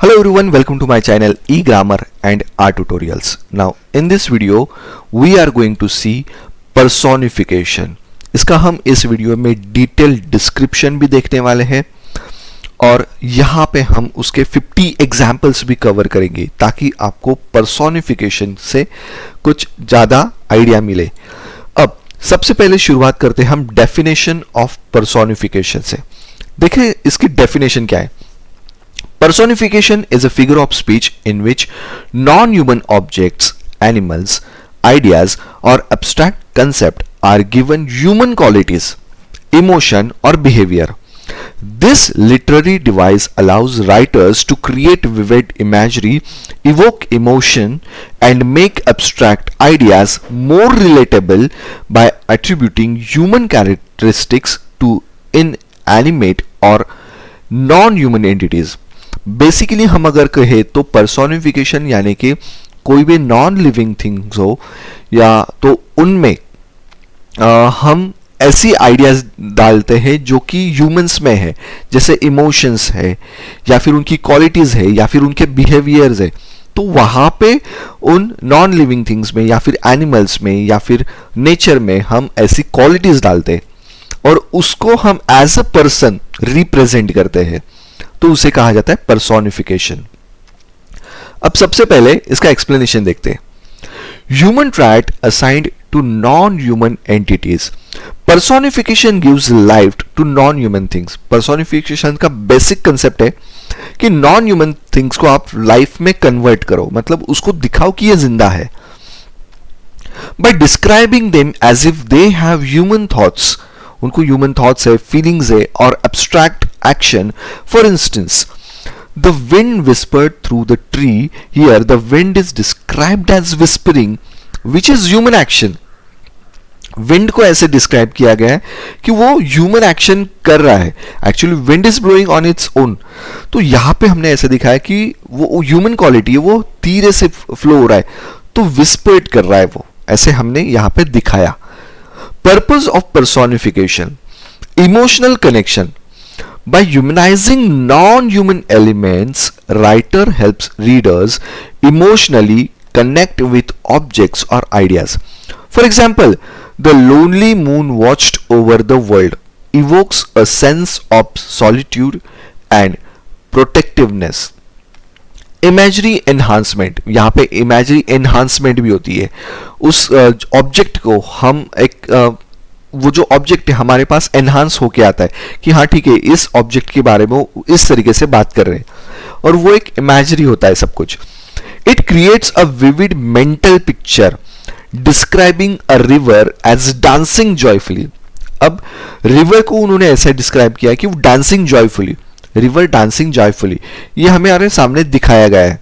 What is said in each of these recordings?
Hello everyone, welcome to my channel eGrammar and R Tutorials. Now in this video we are going to see personification. इसका हम इस video में detail description भी देखने वाले हैं और यहाँ पे हम उसके 50 एग्जाम्पल्स भी कवर करेंगे ताकि आपको पर्सोनिफिकेशन से कुछ ज़्यादा आइडिया मिले। अब सबसे पहले शुरुआत करते हैं हम डेफिनेशन ऑफ पर्सोनिफिकेशन से। देखिए इसकी डेफिनेशन क्या है। Personification is a figure of speech in which non-human objects, animals, ideas or abstract concept are given human qualities, emotion or behavior. This literary device allows writers to create vivid imagery, evoke emotion and make abstract ideas more relatable by attributing human characteristics to inanimate or non-human entities. Basically हम अगर कहें तो personification यानी कि कोई भी non living things हो या तो उनमें हम ऐसी आइडियाज डालते हैं जो कि ह्यूमंस में है, जैसे इमोशंस है या फिर उनकी क्वालिटीज है या फिर उनके बिहेवियर्स है। तो वहां पे उन नॉन लिविंग थिंग्स में या फिर एनिमल्स में या फिर नेचर में हम ऐसी क्वालिटीज डालते हैं और उसको हम एज अ पर्सन रिप्रेजेंट करते हैं, तो उसे कहा जाता है पर्सोनिफिकेशन। अब सबसे पहले इसका एक्सप्लेनेशन देखते हैं। Human trait assigned to non human entities. Personification gives life to non human things. Personification का बेसिक कंसेप्ट है कि नॉन ह्यूमन थिंग्स को आप लाइफ में कन्वर्ट करो, मतलब उसको दिखाओ कि ये जिंदा है। By describing them as if they have human thoughts, उनको ह्यूमन थॉट्स है, फीलिंग्स है और abstract action. For instance, the wind whispered through the tree, here the wind is described as whispering which is human action. Wind को ऐसे describe किया गया है कि वो ह्यूमन एक्शन कर रहा है। Actually wind is blowing on its own, तो यहां पे हमने ऐसे दिखाया कि वो ह्यूमन क्वालिटी है, वो धीरे से फ्लो हो रहा है, तो विस्पर्ड कर रहा है वो, ऐसे हमने यहां पे दिखाया। Purpose of personification: emotional connection. By humanizing non-human elements, writer helps readers emotionally connect with objects or ideas. For example, the lonely moon watched over the world evokes a sense of solitude and protectiveness. Imagery enhancement, यहाँ पे imagery enhancement भी होती है। उस object को हम वो जो ऑब्जेक्ट है हमारे पास एनहांस होके आता है कि हाँ ठीक है, इस ऑब्जेक्ट के बारे में इस तरीके से बात कर रहे हैं, और वो एक इमेजरी होता है सब कुछ। It creates a vivid mental picture describing a river as dancing joyfully. अब रिवर को उन्होंने ऐसे डिस्क्राइब किया कि वो dancing joyfully, river dancing joyfully, ये हमारे सामने दिखाया गया है।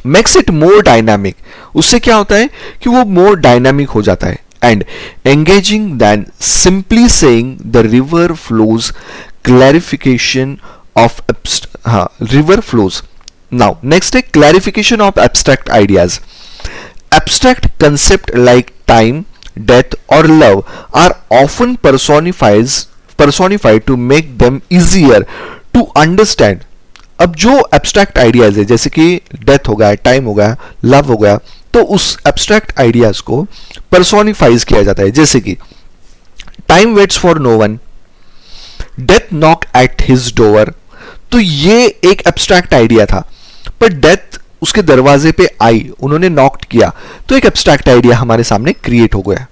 मेक्स इट मोर डायनामिक, उससे क्या होता है कि वो मोर डायनामिक हो जाता है। And engaging than simply saying the river flows, clarification of river flows. Now next है clarification of abstract ideas. Abstract concept like time, death और love are often personified to make them easier to understand. अब जो abstract ideas है, जैसे कि death हो गया, time हो गया, लव हो गया, तो उस एब्स्ट्रैक्ट आइडियाज को पर्सोनिफाइज किया जाता है। जैसे कि time waits for no one, death knock at his door, तो ये एक एब्स्ट्रैक्ट आइडिया था, पर डेथ उसके दरवाजे पे आई, उन्होंने नॉक किया, तो एक एब्स्ट्रैक्ट आइडिया हमारे सामने क्रिएट हो गया।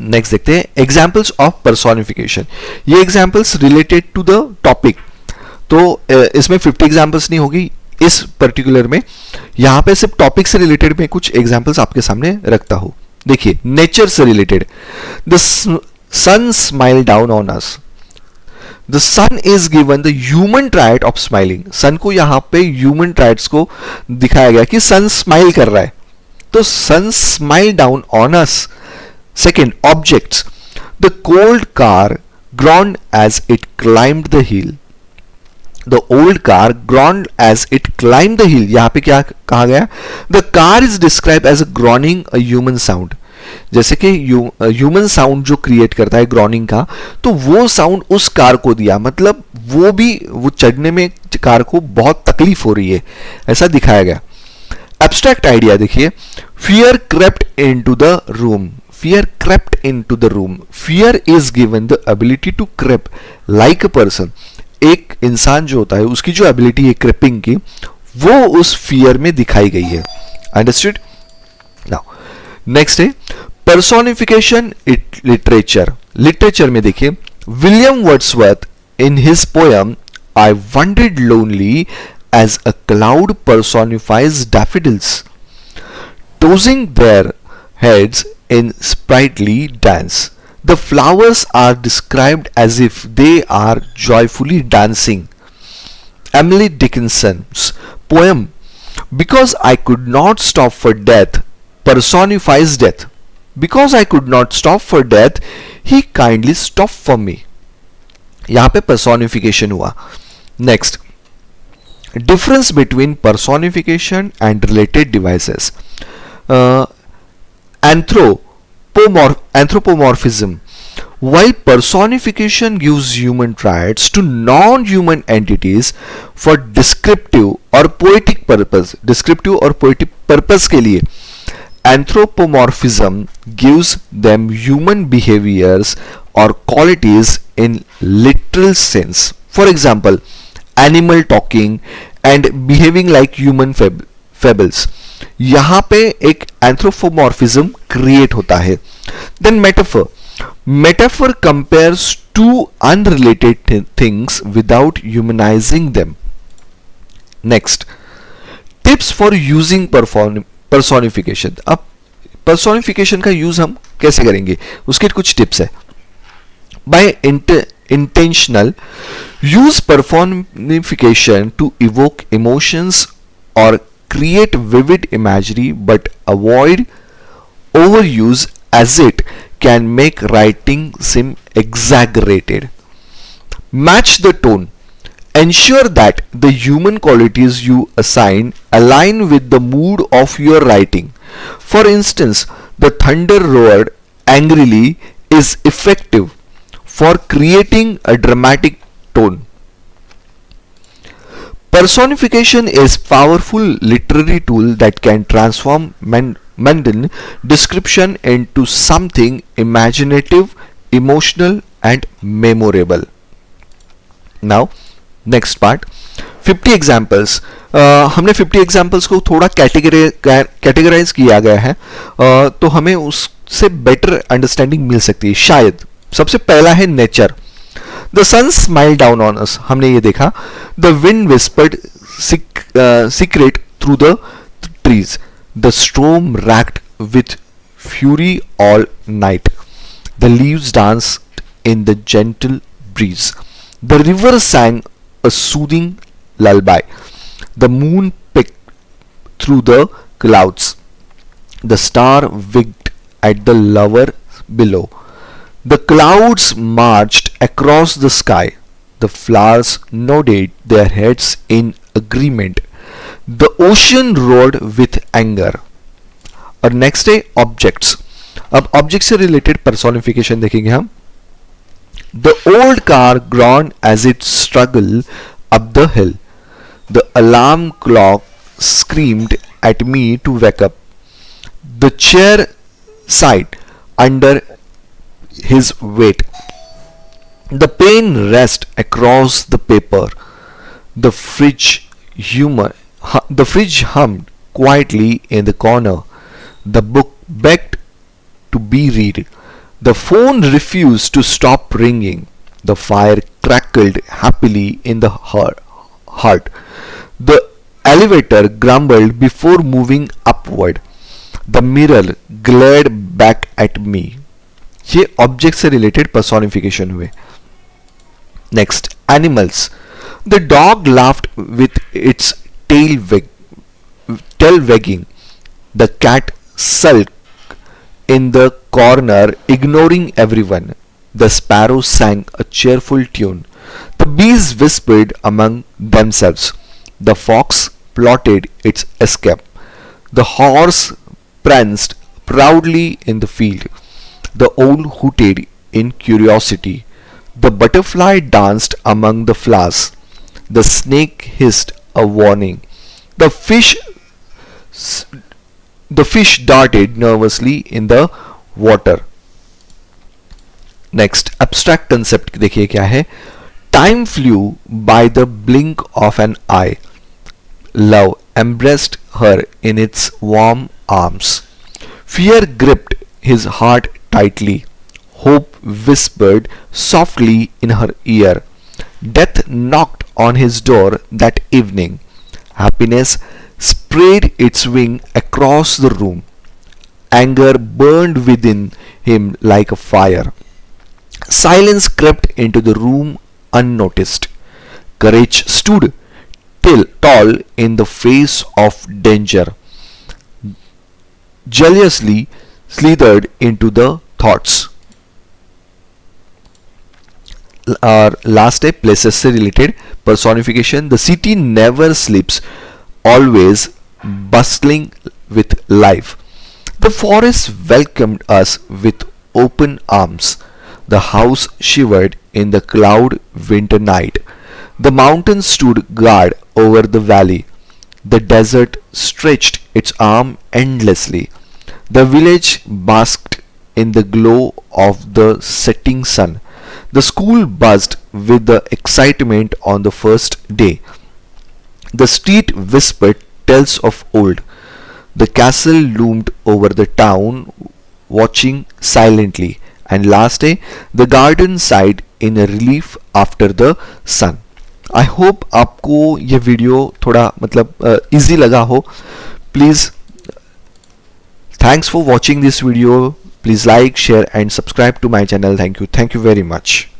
नेक्स्ट देखते हैं एग्जाम्पल्स ऑफ पर्सोनिफिकेशन। ये examples related to the topic, तो इसमें 50 एग्जाम्पल्स नहीं होगी इस पर्टिकुलर में, यहां पे सिर्फ टॉपिक से रिलेटेड में कुछ एग्जाम्पल्स आपके सामने रखता हूं। देखिए नेचर से related, the sun smile down on us. The sun is given the human trait of smiling. Sun को यहां पे ह्यूमन ट्राइट्स को दिखाया गया कि सन स्माइल कर रहा है, तो sun smile down on us. Second, objects. The cold car groaned as it climbed the hill. The old car groaned as it climbed the hill. यहाँ पे क्या कहा गया? The car is described as a groaning, a human sound. जैसे कि human sound जो create करता है ग्रॉनिंग का, तो वो साउंड उस कार को दिया, मतलब वो चढ़ने में कार को बहुत तकलीफ हो रही है, ऐसा दिखाया गया। एब्स्ट्रैक्ट आइडिया देखिए, fear crept into the room, fear crept into the room, fear is given the ability to creep like a person। एक इंसान जो होता है उसकी जो एबिलिटी है क्रेपिंग की, वो उस फियर में दिखाई गई है। अंडरस्टूड? नाउ नेक्स्ट है पर्सोनिफिकेशन लिटरेचर। लिटरेचर में देखिए, William Wordsworth in his poem I wandered lonely as a cloud personifies daffodils tossing their heads in sprightly dance. The flowers are described as if they are joyfully dancing. Emily Dickinson's poem Because I Could Not Stop for Death personifies death. Because I could not stop for death, he kindly stopped for me. यहाँ पे personification हुआ। Next, difference between personification and related devices. Anthropomorphism. While personification gives human traits to non-human entities for descriptive or poetic purpose के लिए, anthropomorphism gives them human behaviors or qualities in literal sense. For example, animal talking and behaving like human fables. यहां पे एक anthropomorphism create होता है। Then metaphor compares to unrelated things without humanising them. Next, tips for using personification. अब personification का use हम कैसे करेंगे, उसके कुछ टिप्स है। By intentional use personification to evoke emotions or create vivid imagery, but avoid overuse as it can make writing seem exaggerated. Match the tone. Ensure that the human qualities you assign align with the mood of your writing. For instance, the thunder roared angrily is effective for creating a dramatic tone. Personification is a powerful literary tool that can transform mundane description into something imaginative, emotional, and memorable. Now, next part, 50 examples. हमने 50 examples को थोड़ा categorise किया गया है, तो हमें उससे better understanding मिल सकती है शायद। सबसे पहला है nature. The sun smile down on us, हमने ये देखा। The wind whispered secret through the trees, the storm racked with fury all night, the leaves danced in the gentle breeze, the river sang a soothing lullaby, the moon peeked through the clouds, the star winked at the lover below, the clouds marched across the sky, the flowers nodded their heads in agreement, the ocean roared with anger. और next है objects. अब object से related personification देखेंगे हम। The old car groaned as it struggled up the hill. The alarm clock screamed at me to wake up. The chair sighed under his weight. The pen raced across the paper. The fridge hummed quietly in the corner. The book begged to be read. The phone refused to stop ringing. The fire crackled happily in the heart. The elevator grumbled before moving upward. The mirror glared back at me. ये object से related personification हुए। Next, animals. The dog laughed with its tail wagging. The cat sulked in the corner, ignoring everyone. The sparrow sang a cheerful tune. The bees whispered among themselves. The fox plotted its escape. The horse proudly in the field. The owl hooted in curiosity. The butterfly danced among the flowers. The snake hissed a warning. The fish the fish darted nervously in the water. Next abstract concept देखिए क्या है. Time flew by the blink of an eye. Love embraced her in its warm arms. Fear gripped his heart tightly. Hope whispered softly in her ear. Death knocked on his door that evening. Happiness spread its wing across the room. Anger burned within him like a fire. Silence crept into the room unnoticed. Courage stood tall in the face of danger. Jealously slithered into the thoughts. Our last step, places से related personification. The city never sleeps, always bustling with life. The forest welcomed us with open arms. The house shivered in the cloud winter night. The mountain stood guard over the valley. The desert stretched its arm endlessly. The village basked in the glow of the setting sun. The school buzzed with the excitement on the first day. The street whispered tales of old. The castle loomed over the town, watching silently. And last day, the garden sighed in a relief after the sun. I hope आपको ये video थोड़ा मतलब easy लगा हो. Please, thanks for watching this video. Please like, share and subscribe to my channel. Thank you very much.